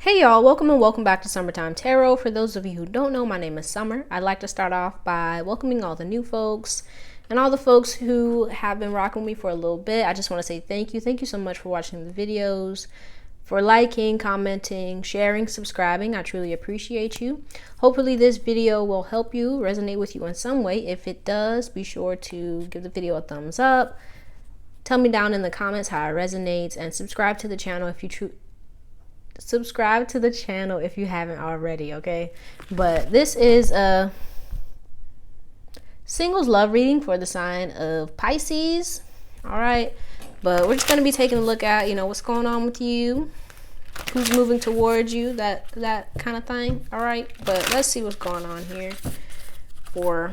Hey y'all, welcome and welcome back to Summertime Tarot. For those of you who don't know, my name is Summer. I'd like to start off by welcoming all the new folks and all the folks who have been rocking with me for a little bit. I just want to say thank you. Thank you so much for watching the videos, for liking, commenting, sharing, subscribing. I truly appreciate you. Hopefully this video will help you, resonate with you in some way. If it does, be sure to give the video a thumbs up. Tell me down in the comments how it resonates, and subscribe to the channel if you subscribe to the channel if you haven't already. Okay, but this is a singles love reading for the sign of Pisces. All right, but we're just going to be taking a look at, you know, what's going on with you, who's moving towards you, that kind of thing. All right, but let's see what's going on here for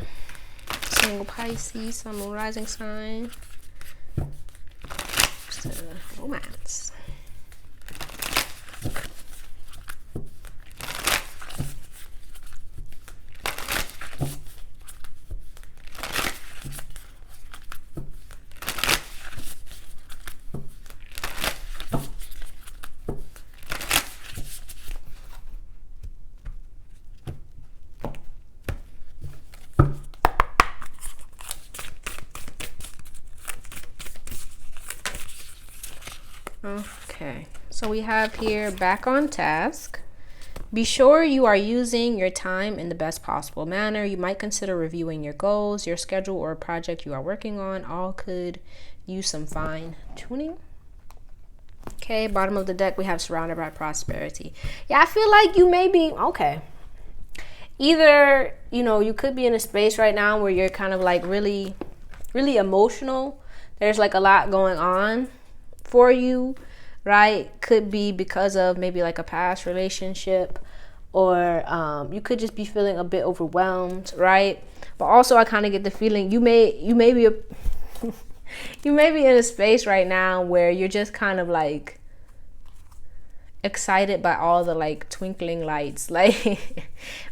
single Pisces, sun, moon, rising sign. Romance. Okay, so we have here back on task. Be sure you are using your time in the best possible manner. You might consider reviewing your goals, your schedule, or a project you are working on. All could use some fine tuning. Okay, bottom of the deck, we have surrounded by prosperity. Yeah, I feel like you may be, okay. Either, you know, you could be in a space right now where you're kind of like really emotional. There's like a lot going on for you, right? Could be because of maybe like a past relationship, or you could just be feeling a bit overwhelmed, right? But also I kind of get the feeling you may be you may be in a space right now where you're just kind of like excited by all the like twinkling lights, like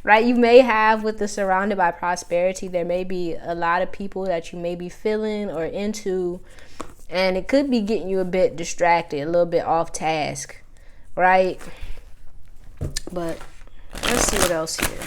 right? You may have, with the surrounded by prosperity, there may be a lot of people that you may be feeling or into, and it could be getting you a bit distracted, a little bit off task, right? But let's see what else here.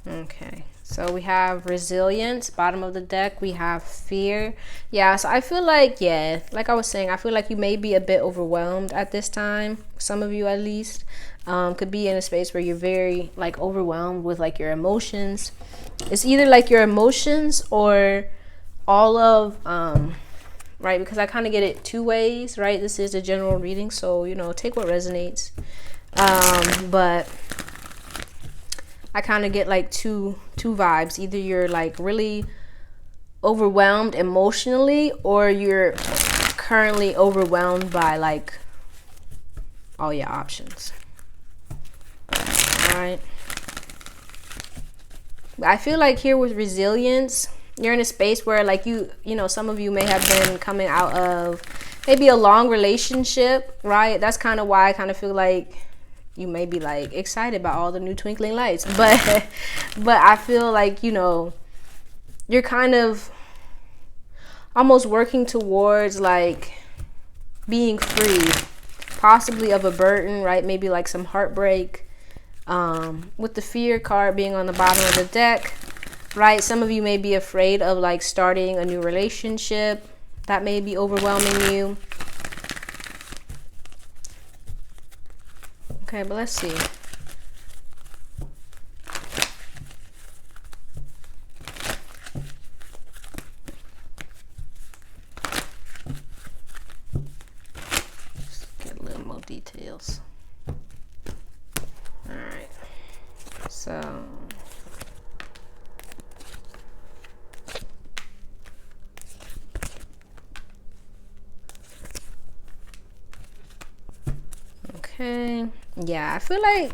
Okay, so we have resilience. Bottom of the deck, we have fear. Yeah, so I feel like, yeah, like I was saying, I feel like you may be a bit overwhelmed at this time. Some of you at least could be in a space where you're very like overwhelmed with like your emotions. It's either like your emotions or all of right, because I kind of get it two ways, right? This is a general reading, so you know, take what resonates. But I kind of get like two vibes. Either you're like really overwhelmed emotionally, or you're currently overwhelmed by like all your options. All right. I feel like here with resilience, you're in a space where like you know, some of you may have been coming out of maybe a long relationship, right? That's kind of why I kind of feel like you may be like excited about all the new twinkling lights, but I feel like, you know, you're kind of almost working towards like being free, possibly of a burden, right? Maybe like some heartbreak, with the fear card being on the bottom of the deck, right? Some of you may be afraid of like starting a new relationship. That may be overwhelming you. Okay, but let's see. Let's get a little more details. All right. So Okay. Yeah, I feel like,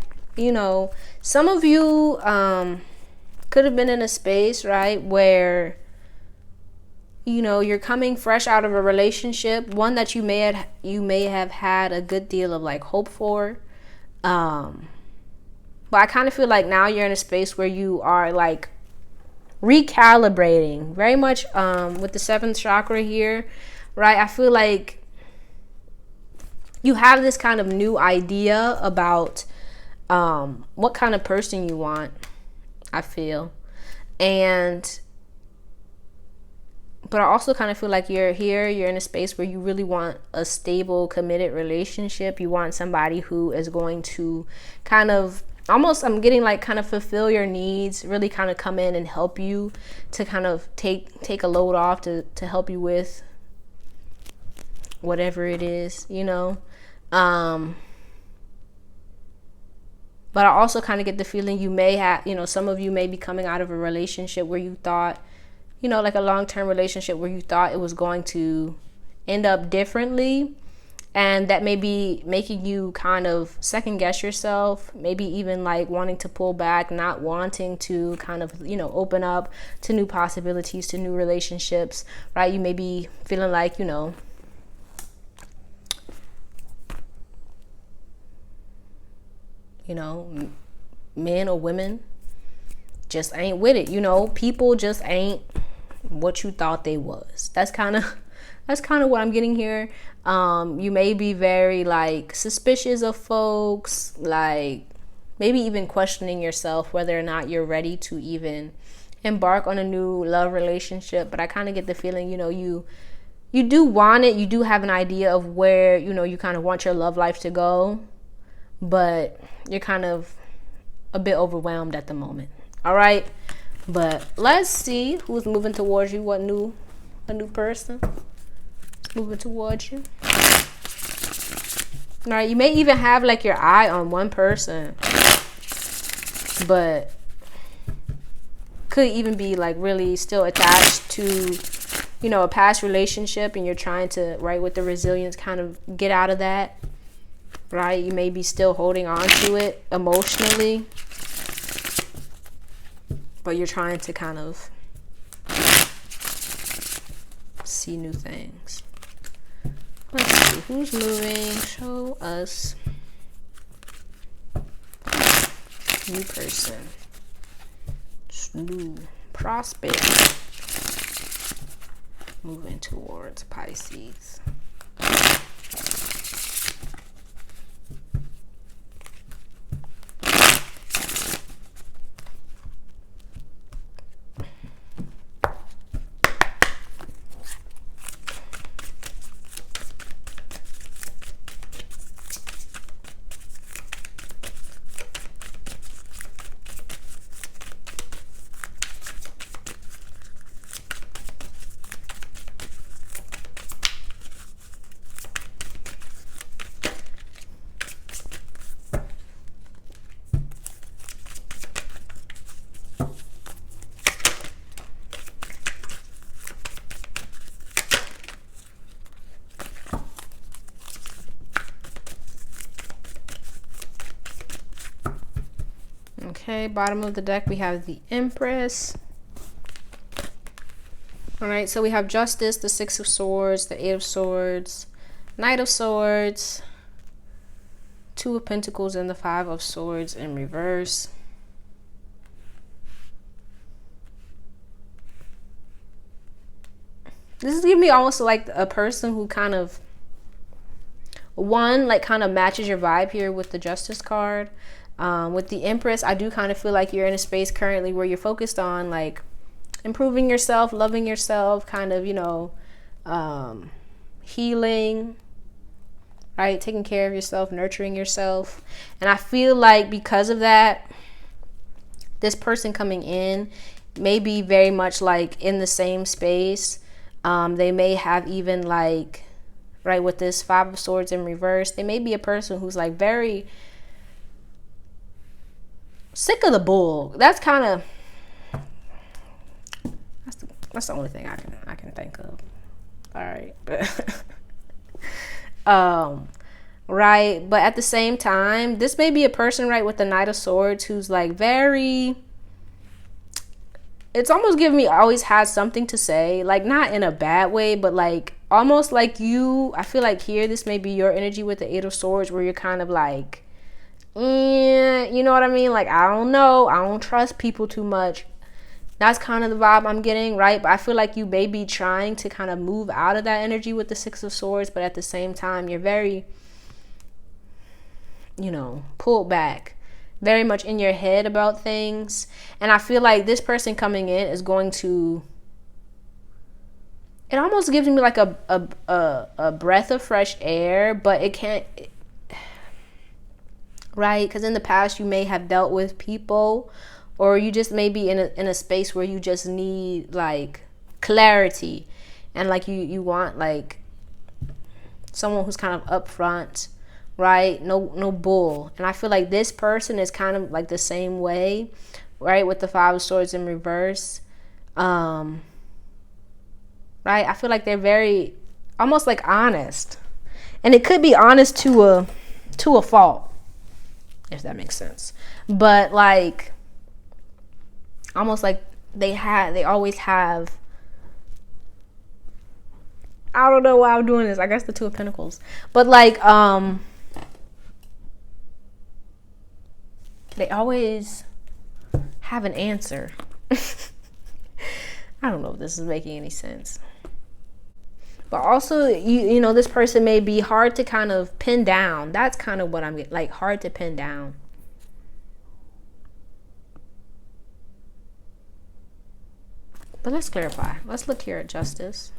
some of you could have been in a space, right, where you're coming fresh out of a relationship, one that you may have had a good deal of like hope for. But I kind of feel like now you're in a space where you are like recalibrating very much with the seventh chakra here, right? I feel like you have this kind of new idea about what kind of person you want, I feel. But I also kind of feel like you're in a space where you really want a stable, committed relationship. You want somebody who is going to kind of almost, I'm getting like kind of fulfill your needs, really kind of come in and help you to kind of take a load off, to help you with whatever it is, But I also kind of get the feeling you may have, some of you may be coming out of a relationship where you thought, like a long-term relationship where you thought it was going to end up differently. And that may be making you kind of second guess yourself, maybe even like wanting to pull back, not wanting to kind of, open up to new possibilities, to new relationships, right? You may be feeling like, men or women just ain't with it. People just ain't what you thought they was. That's kind of what I'm getting here. You may be very like suspicious of folks, like maybe even questioning yourself whether or not you're ready to even embark on a new love relationship. But I kind of get the feeling, you do want it. You do have an idea of where, you kind of want your love life to go, but you're kind of a bit overwhelmed at the moment. All right. But let's see who's moving towards you. A new person moving towards you. All right. You may even have like your eye on one person, but could even be like really still attached to, a past relationship, and you're trying to, right, with the resilience, kind of get out of that. Right. You may be still holding on to it emotionally, but you're trying to kind of see new things. Let's see who's moving. Show us new person. New prospect moving towards Pisces. Okay, bottom of the deck, we have the Empress. All right, so we have Justice, the Six of Swords, the Eight of Swords, Knight of Swords, Two of Pentacles, and the Five of Swords in reverse. This is giving me almost like a person who kind of, kind of matches your vibe here with the Justice card. With the Empress, I do kind of feel like you're in a space currently where you're focused on like improving yourself, loving yourself, kind of, healing, right? Taking care of yourself, nurturing yourself. And I feel like because of that, this person coming in may be very much like in the same space. They may have even like, right, with this Five of Swords in reverse, they may be a person who's like very sick of the bull. That's kind of, that's the only thing I can think of. All right. right? But at the same time, this may be a person, right, with the Knight of Swords who's like very, it's almost giving me always has something to say, like not in a bad way, but like almost like you, I feel like here, this may be your energy with the Eight of Swords where you're kind of like, you know what I mean? Like, I don't know. I don't trust people too much. That's kind of the vibe I'm getting, right? But I feel like you may be trying to kind of move out of that energy with the Six of Swords, but at the same time, you're very, pulled back, very much in your head about things. And I feel like this person coming in is going to, it almost gives me like a breath of fresh air, but it can't, right? Because in the past, you may have dealt with people, or you just may be in a space where you just need like clarity, and like you want like someone who's kind of upfront, right? No bull. And I feel like this person is kind of like the same way, right? With the Five of Swords in reverse, right? I feel like they're very almost like honest, and it could be honest to a fault, if that makes sense. But like almost like they always have, I don't know why I'm doing this, I guess the Two of Pentacles, but like they always have an answer. I don't know if this is making any sense, but also you know this person may be hard to kind of pin down. That's kind of what I'm getting, like hard to pin down. But let's clarify. Let's look here at Justice.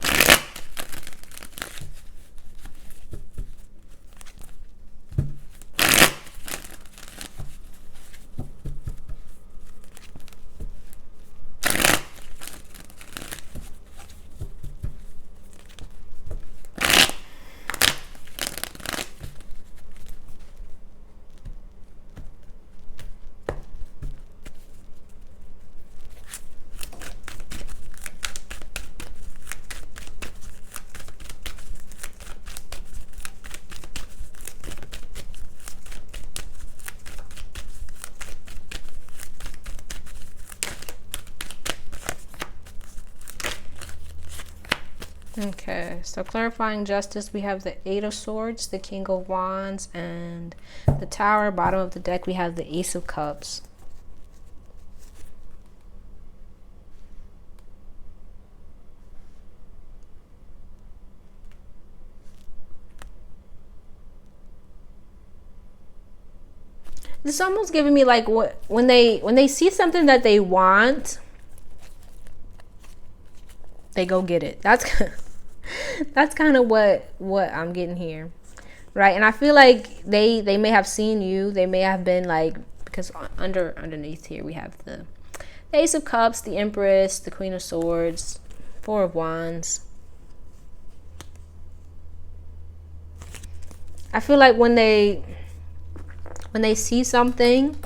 Okay, so clarifying Justice, we have the Eight of Swords, the King of Wands, and the Tower. Bottom of the deck, we have the Ace of Cups. This is almost giving me like when they see something that they want, they go get it. That's kind of what I'm getting here, right? And I feel like they may have seen you. They may have been like, because underneath here we have the Ace of Cups, the Empress, the Queen of Swords, Four of Wands. I feel like when they see something,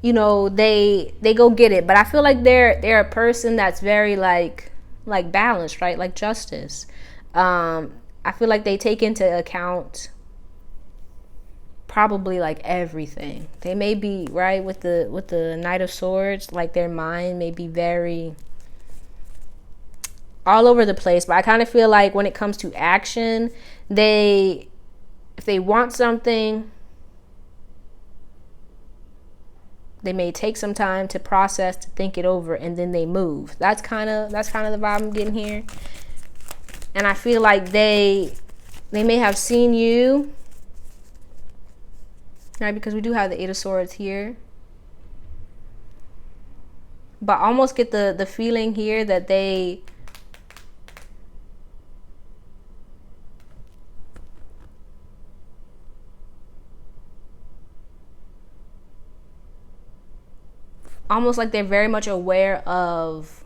you know, they go get it. But I feel like they're a person that's very like balanced, right? Like Justice. I feel like they take into account probably like everything. They may be, right, with the Knight of Swords, like their mind may be very all over the place. But I kind of feel like when it comes to action, if they want something, they may take some time to process, to think it over, and then they move. That's kind of the vibe I'm getting here. And I feel like they may have seen you, right? Because we do have the Eight of Swords here. But I almost get the feeling here that they almost like they're very much aware of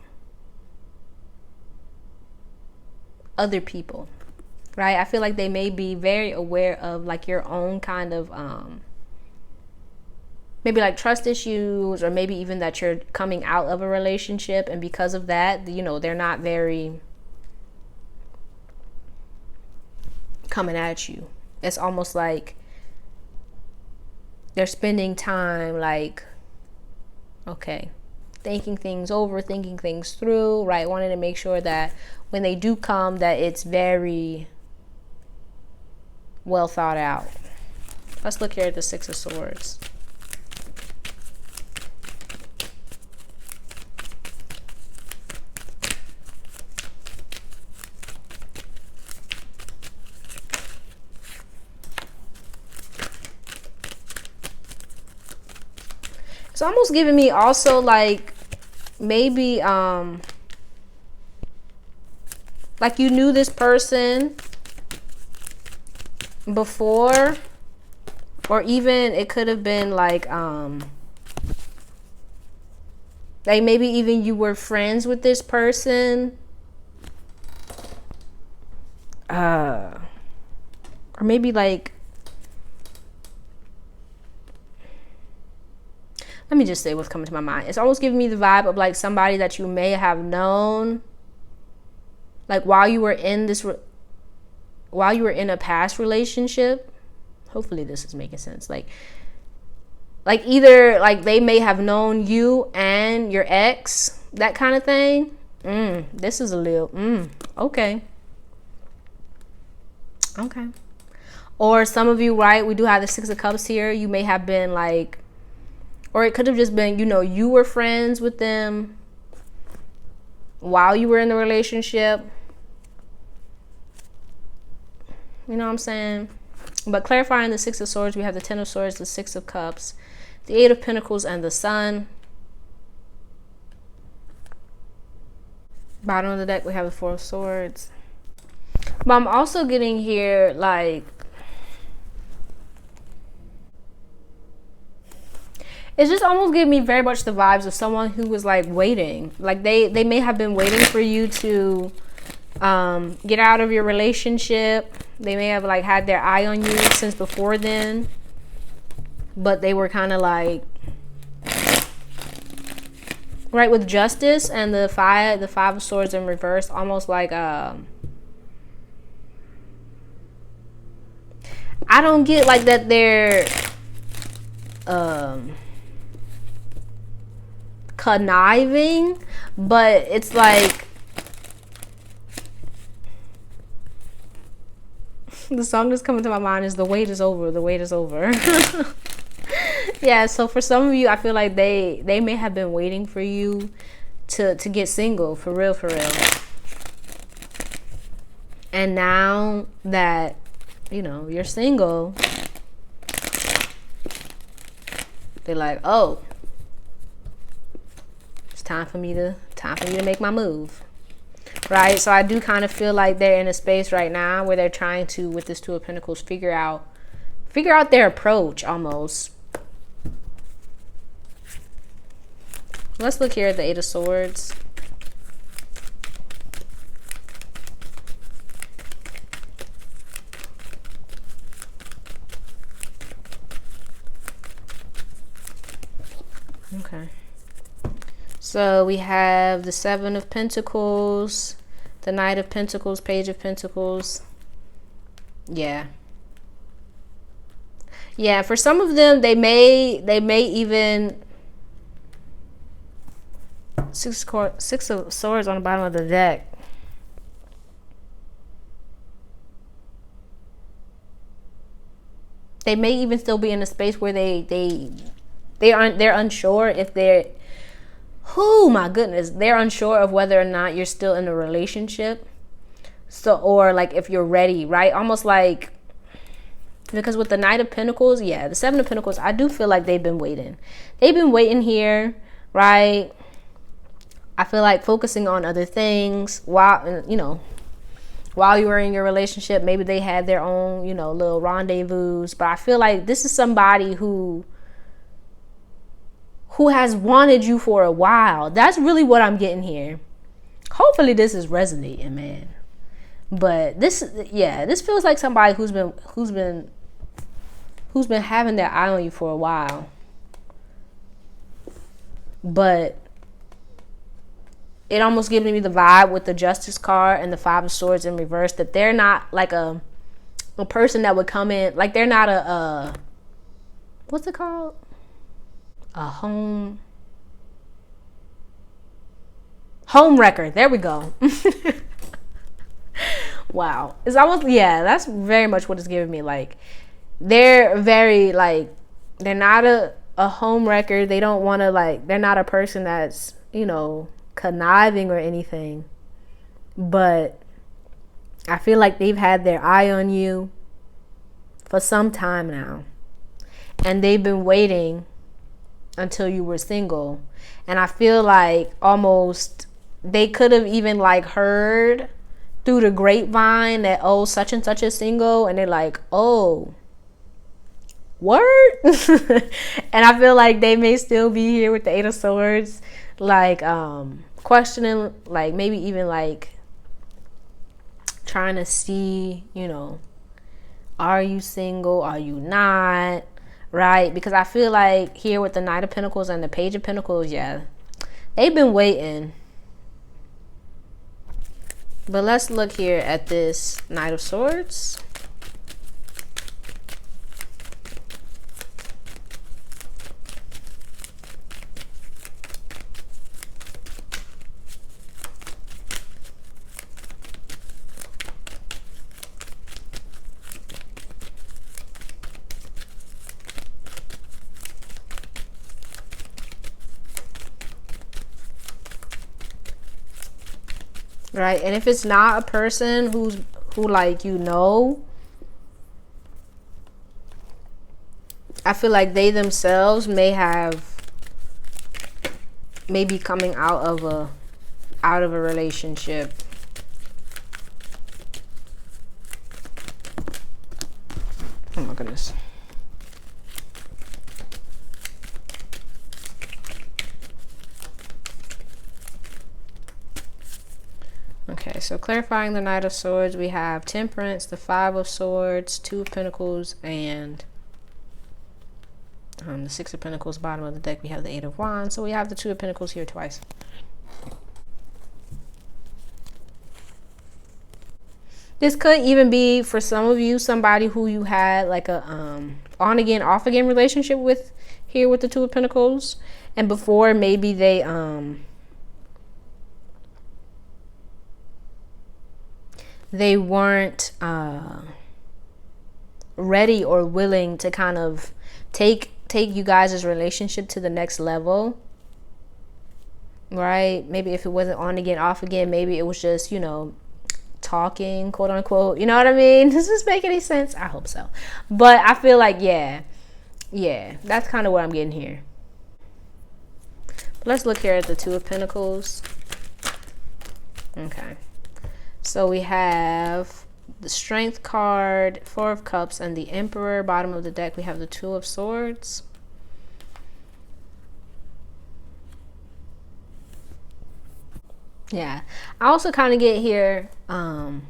other people, right? I feel like they may be very aware of like your own kind of maybe like trust issues, or maybe even that you're coming out of a relationship, and because of that, you know, they're not very coming at you it's almost like they're spending time like, okay, thinking things over, thinking things through, right? Wanting to make sure that when they do come, that it's very well thought out. Let's look here at the Six of Swords. It's almost giving me also like maybe like you knew this person before, or even it could have been like maybe even you were friends with this person, or maybe like, let me just say what's coming to my mind. It's almost giving me the vibe of like somebody that you may have known, like while you were in this, while you were in a past relationship. Hopefully this is making sense. Like either like they may have known you and your ex, that kind of thing. This is a little, okay. Okay. Or some of you, right, we do have the Six of Cups here. You may have been like, or it could have just been, you were friends with them while you were in the relationship. You know what I'm saying? But clarifying the Six of Swords, we have the Ten of Swords, the Six of Cups, the Eight of Pentacles, and the Sun. Bottom of the deck, we have the Four of Swords. But I'm also getting here, like, it's just almost giving me very much the vibes of someone who was like waiting. Like they may have been waiting for you to get out of your relationship. They may have like had their eye on you since before then, but they were kind of like, right, with Justice and the Five of Swords in reverse, almost like I don't get like that they're conniving, but it's like the song that's coming to my mind is "The Wait Is Over, the Wait Is Over." Yeah, so for some of you, I feel like they may have been waiting for you to get single, for real. And now that you're single, they're like, oh, it's time for me to make my move. Right? So I do kind of feel like they're in a space right now where they're trying to, with this Two of Pentacles, figure out their approach almost. Let's look here at the Eight of Swords. Okay. So we have the Seven of Pentacles, the Knight of Pentacles, Page of Pentacles. Yeah, for some of them, they may even Six of Swords on the bottom of the deck. They may even still be in a space where they're unsure if they're, oh my goodness, they're unsure of whether or not you're still in a relationship. So, or like if you're ready, right? Almost like, because with the Knight of Pentacles, the Seven of Pentacles, I do feel like they've been waiting. They've been waiting here, right? I feel like focusing on other things while you were in your relationship. Maybe they had their own, little rendezvous. But I feel like this is somebody who has wanted you for a while. That's really what I'm getting here. Hopefully this is resonating, man. But this feels like somebody who's been having their eye on you for a while. But it almost gives me the vibe with the Justice card and the Five of Swords in reverse that they're not like a a person that would come in, like they're not a what's it called? A home wrecker. There we go. Wow. It's almost, yeah, that's very much what it's giving me. Like, they're very, like, they're not a home wrecker. They don't want to, like, they're not a person that's, conniving or anything. But I feel like they've had their eye on you for some time now. And they've been waiting until you were single. And I feel like almost they could have even, like, heard through the grapevine that, oh, such and such is single, and they're like, oh, word. And I feel like they may still be here with the Eight of Swords, like questioning, like maybe even like trying to see, are you single, are you not, right? Because I feel like here with the Knight of Pentacles and the Page of Pentacles, yeah, they've been waiting. But let's look here at this Knight of Swords. Right? And if it's not a person who like, I feel like they themselves may be coming out of a relationship. Oh my goodness. Okay, so clarifying the Knight of Swords, we have Temperance, the Five of Swords, Two of Pentacles, and the Six of Pentacles. Bottom of the deck, we have the Eight of Wands. So we have the Two of Pentacles here twice. This could even be, for some of you, somebody who you had like a on again, off again relationship with here with the Two of Pentacles. And before, maybe they weren't ready or willing to kind of take you guys' relationship to the next level, right? Maybe if it wasn't on again, off again, maybe it was just, talking, quote unquote, you know what I mean? Does this make any sense? I hope so. But I feel like, yeah, that's kind of what I'm getting here. But let's look here at the Two of Pentacles. Okay. So we have the Strength card, Four of Cups, and the Emperor. Bottom of the deck, we have the Two of Swords. Yeah. I also kind of get here, almost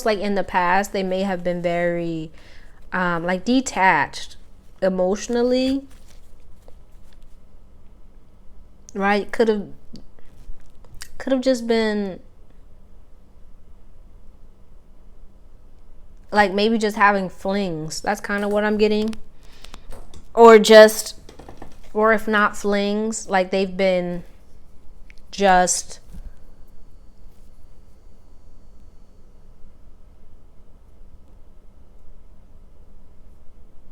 like in the past, they may have been very, like detached emotionally. Right? Could have just been like maybe just having flings. That's kind of what I'm getting. Or if not flings, like they've been just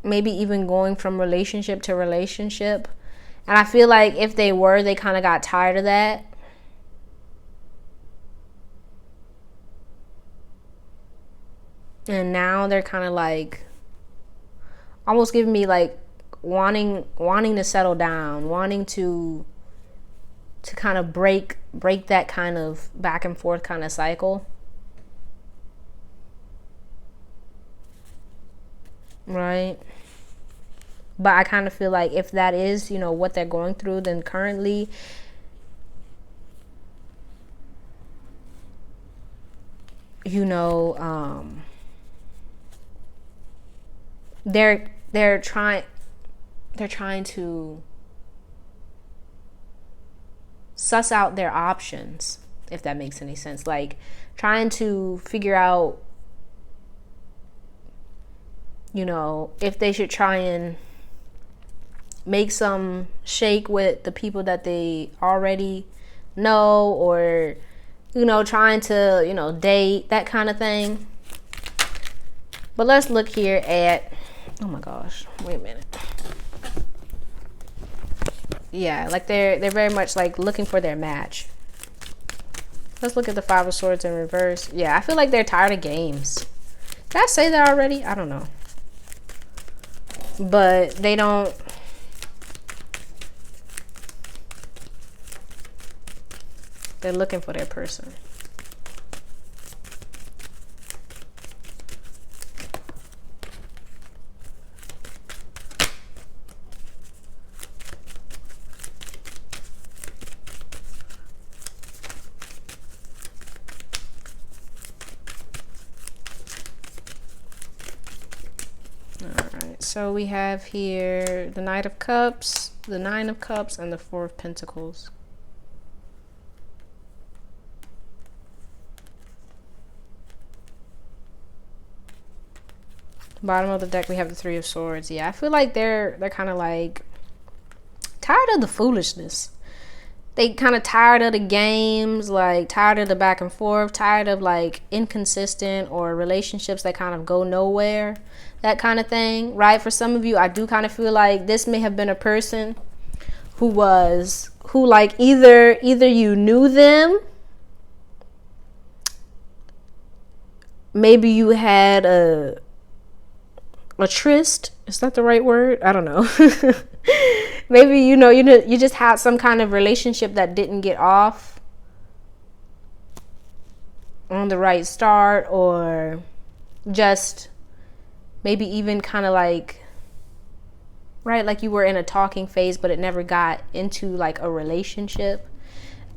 maybe even going from relationship to relationship. And I feel like if they kind of got tired of that. And now they're kind of like almost giving me like wanting to settle down, wanting to kind of break that kind of back and forth kind of cycle. Right? But I kind of feel like if that is, what they're going through, then currently they're trying to suss out their options if that makes any sense. Like trying to figure out, you know, if they should try and make some shake with the people that they already know, or, you know, trying to, you know, date, that kind of thing. But let's look here at, oh my gosh, wait a minute. Yeah, like they're very much like looking for their match. Let's look at the Five of Swords in reverse. Yeah, I feel like they're tired of games. Did I say that already? I don't know. But they don't. They're looking for their person. So we have here the Knight of Cups, the Nine of Cups, and the Four of Pentacles. Bottom of the deck, we have the Three of Swords. Yeah, I feel like they're kind of like tired of the foolishness. They kind of tired of the games, like tired of the back and forth, tired of like inconsistent or relationships that kind of go nowhere, that kind of thing, right? For some of you, I do kind of feel like this may have been a person who like either you knew them, maybe you had a tryst. Is that the right word? I don't know. Maybe, you know, you just had some kind of relationship that didn't get off on the right start, or just maybe even kind of like, right, like you were in a talking phase, but it never got into like a relationship.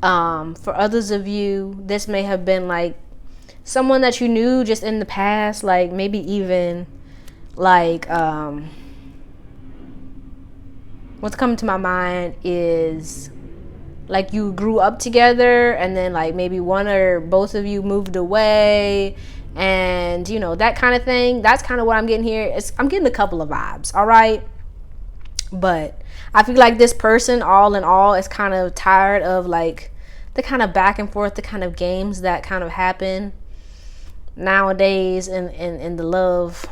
For others of you, this may have been like someone that you knew just in the past, like maybe even like what's coming to my mind is like you grew up together, and then like maybe one or both of you moved away, and you know, that kind of thing. That's kind of what I'm getting here. I'm getting a couple of vibes, all right? But I feel like this person, all in all, is kind of tired of like the kind of back and forth, the kind of games that kind of happen nowadays in the love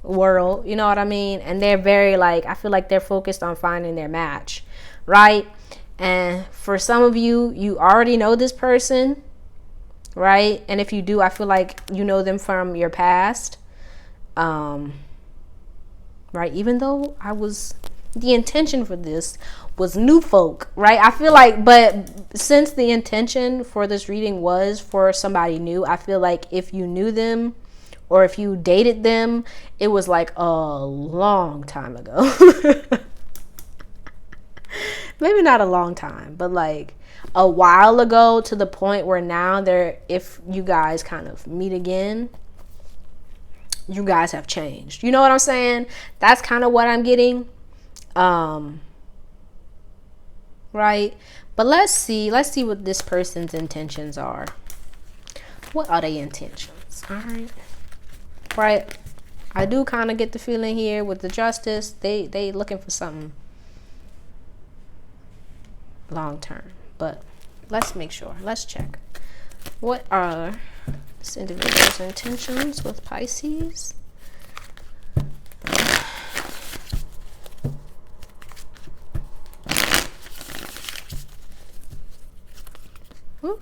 world, you know what I mean? And they're very like, I feel like they're focused on finding their match, right? And for some of you, you already know this person, right? And if you do, I feel like you know them from your past, right? Even though the intention for this was new folk, right? I feel like, but since the intention for this reading was for somebody new, I feel like if you knew them, or if you dated them, it was like a long time ago. Maybe not a long time, but like a while ago, to the point where now if you guys kind of meet again, you guys have changed. You know what I'm saying? That's kind of what I'm getting. Right? But let's see what this person's intentions are. What are their intentions? All right. Right, I do kind of get the feeling here with the Justice, they looking for something long term. But let's make sure. Let's check. What are this individual's intentions with Pisces? Whoop.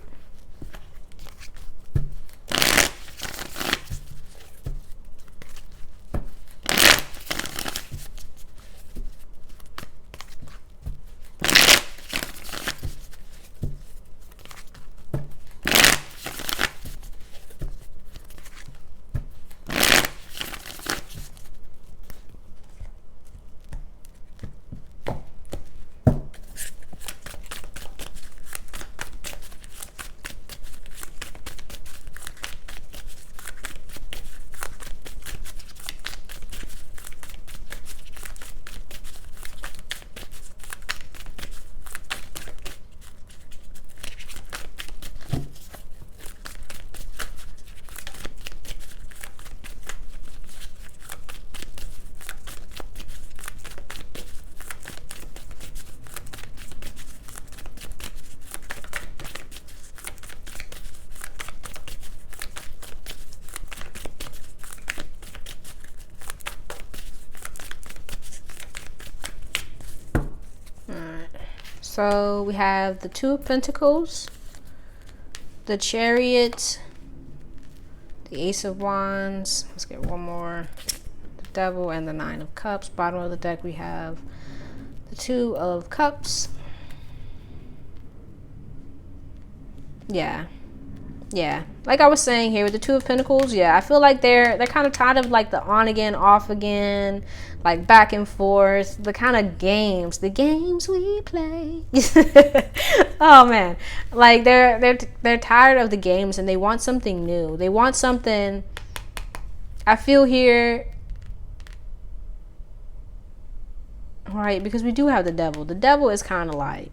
So we have the Two of Pentacles, the Chariot, the Ace of Wands. Let's get one more. The Devil and the Nine of Cups. Bottom of the deck we have the Two of Cups. Yeah. Like I was saying here with the Two of Pentacles, I feel like they're kind of tired of like the on again, off again, like back and forth, the kind of the games we play. Oh man, like they're tired of the games and they want something new. They want something. I feel here, right? Because we do have the Devil. The Devil is kind of like,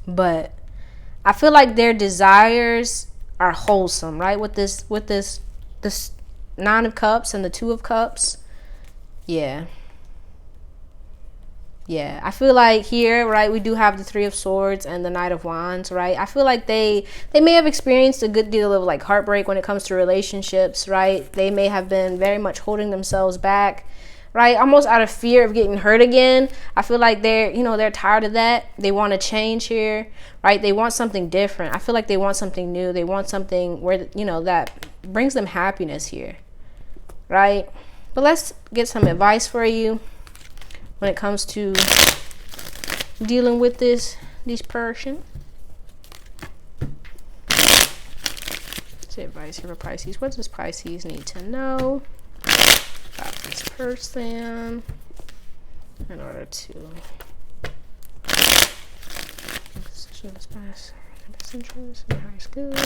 but I feel like their desires are wholesome, right? With this Nine of Cups and the Two of Cups. Yeah. I feel like here, right, we do have the Three of Swords and the Knight of Wands, right? I feel like they may have experienced a good deal of like heartbreak when it comes to relationships, right? They may have been very much holding themselves back, right? Almost out of fear of getting hurt again. I feel like they're tired of that. They want to change here, right? They want something different. I feel like they want something new. They want something where, that brings them happiness here, right? But let's get some advice for you when it comes to dealing with this person. What's the advice here for Pisces? What does Pisces need to know about this person in order to position this past best interest and highest good?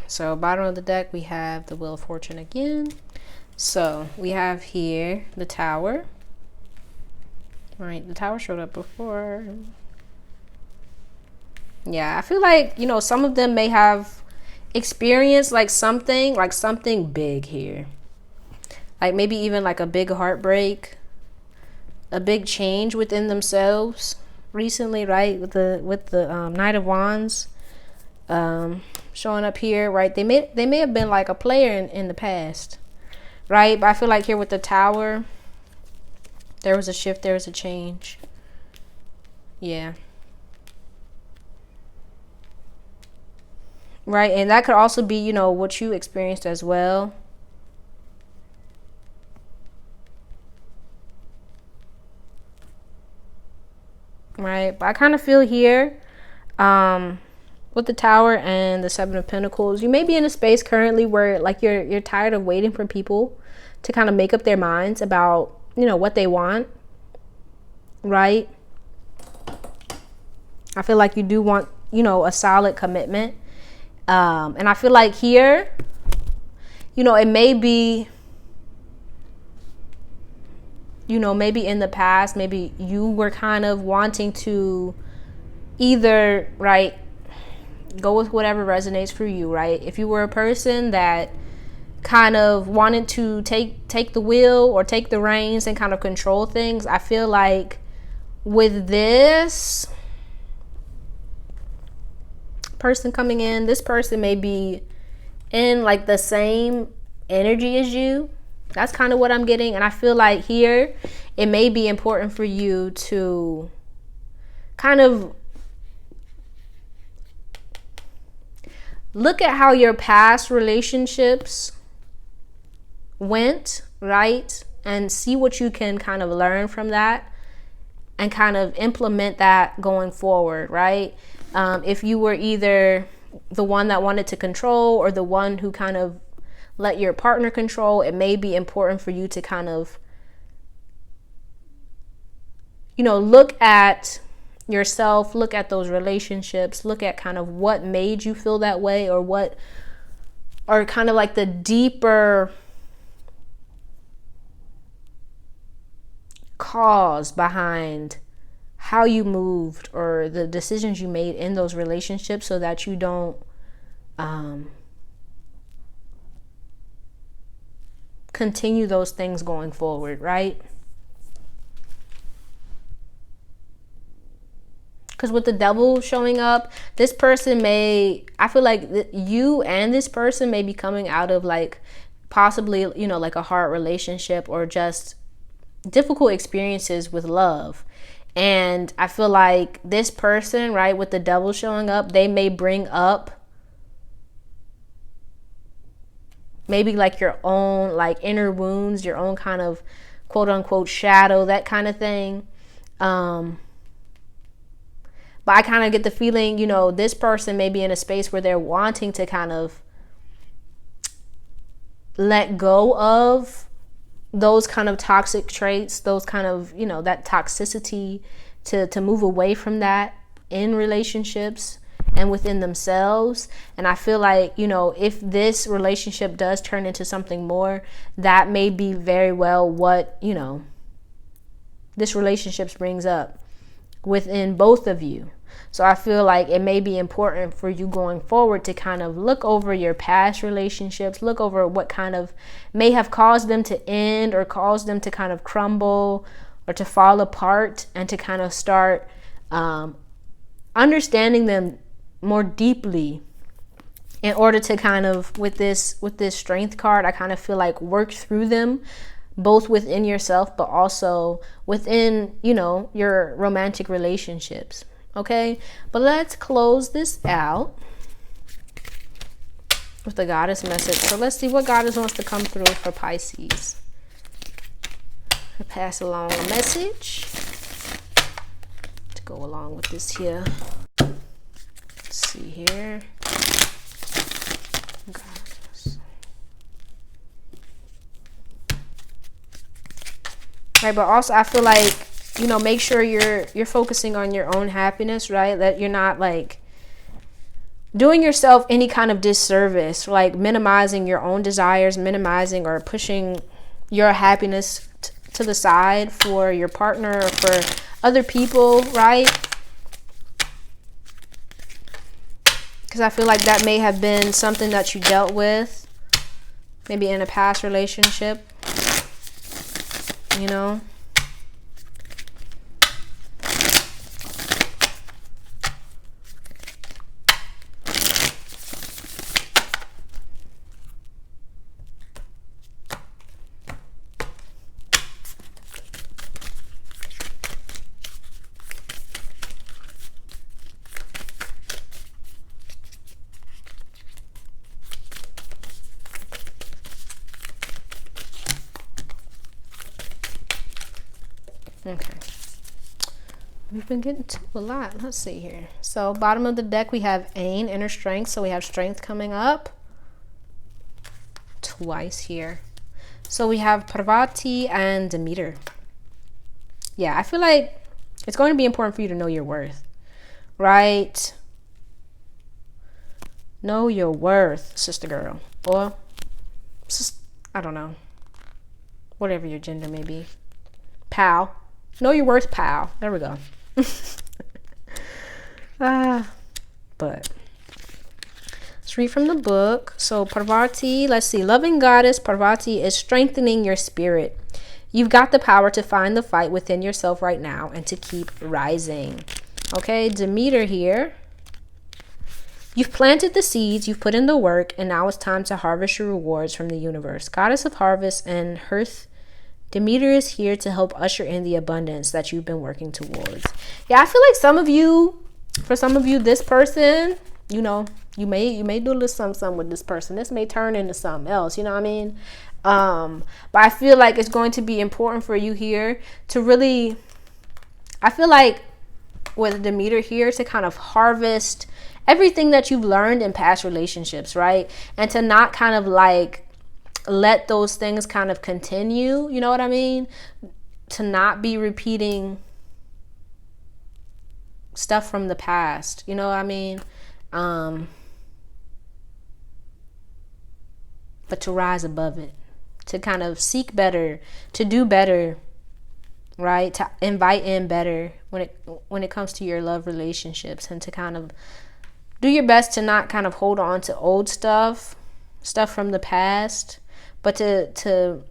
So bottom of the deck, we have the Wheel of Fortune again. So we have here the Tower. Right, the Tower showed up before. Yeah, I feel like, some of them may have experienced like something big here. Like maybe even like a big heartbreak, a big change within themselves recently, right? With the Knight of Wands. Showing up here, right? They may have been like a player in the past, right? But I feel like here with the Tower, there was a shift, there was a change. Yeah. Right, and that could also be, what you experienced as well. Right, but I kind of feel here, with the Tower and the Seven of Pentacles, you may be in a space currently where like you're tired of waiting for people to kind of make up their minds about, what they want, right? I feel like you do want, a solid commitment. And I feel like here, it may be, maybe in the past, maybe you were kind of wanting to either, right, go with whatever resonates for you, right? If you were a person that kind of wanted to take the wheel or take the reins and kind of control things, I feel like with this person coming in, this person may be in like the same energy as you. That's kind of what I'm getting. And I feel like here it may be important for you to kind of look at how your past relationships went, right? And see what you can kind of learn from that and kind of implement that going forward, right? If you were either the one that wanted to control or the one who kind of let your partner control, it may be important for you to kind of, look at yourself, look at those relationships, look at kind of what made you feel that way, or what are kind of like the deeper cause behind how you moved or the decisions you made in those relationships, so that you don't continue those things going forward, right? Because with the devil showing up, this person I feel like you and this person may be coming out of like possibly, like a hard relationship or just difficult experiences with love. And I feel like this person, right, with the devil showing up, they may bring up maybe like your own like inner wounds, your own kind of quote unquote shadow, that kind of thing. But I kind of get the feeling, this person may be in a space where they're wanting to kind of let go of those kind of toxic traits, those kind of, that toxicity, to move away from that in relationships and within themselves. And I feel like, if this relationship does turn into something more, that may be very well what, this relationship brings up within both of you. So I feel like it may be important for you going forward to kind of look over your past relationships, look over what kind of may have caused them to end or caused them to kind of crumble or to fall apart, and to kind of start understanding them more deeply, in order to kind of, with this strength card, I kind of feel like work through them, both within yourself, but also within, your romantic relationships. Okay, but let's close this out with the goddess message. So let's see what goddess wants to come through for Pisces. I pass along a message to go along with this here. Let's see here. Goddess. Right, but also I feel like, make sure you're focusing on your own happiness, right? That you're not like doing yourself any kind of disservice, like minimizing your own desires, minimizing or pushing your happiness to the side for your partner or for other people, right? Because I feel like that may have been something that you dealt with maybe in a past relationship, Okay. We've been getting to a lot. Let's see here. So bottom of the deck, we have Ain, inner strength. So we have strength coming up twice here. So we have Parvati and Demeter. Yeah, I feel like it's going to be important for you to know your worth, right? Know your worth, sister girl. Or, I don't know. Whatever your gender may be. Pal. Know your worth, pal. There we go. But let's read from the book. So Parvati, let's see. Loving goddess Parvati is strengthening your spirit. You've got the power to find the fight within yourself right now and to keep rising. Okay, Demeter here. You've planted the seeds, you've put in the work, and now it's time to harvest your rewards from the universe. Goddess of harvest and hearth, Demeter is here to help usher in the abundance that you've been working towards. Yeah, I feel like for some of you, this person, you may do a little something with this person. This may turn into something else, you know what I mean? But I feel like it's going to be important for you here to really, I feel like with the meter here, to kind of harvest everything that you've learned in past relationships, right? And to not kind of like let those things kind of continue, you know what I mean? To not be repeating stuff from the past, you know what I mean? But to rise above it, to kind of seek better, to do better, right? To invite in better when it comes to your love relationships, and to kind of do your best to not kind of hold on to old stuff from the past, but to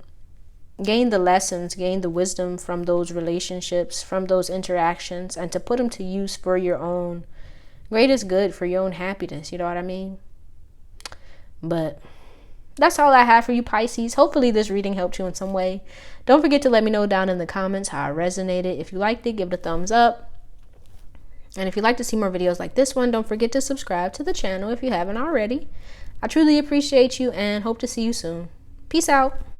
gain the lessons, gain the wisdom from those relationships, from those interactions, and to put them to use for your own greatest good, for your own happiness, you know what I mean? But that's all I have for you, Pisces. Hopefully this reading helped you in some way. Don't forget to let me know down in the comments how it resonated. If you liked it, give it a thumbs up. And if you'd like to see more videos like this one, don't forget to subscribe to the channel if you haven't already. I truly appreciate you and hope to see you soon. Peace out.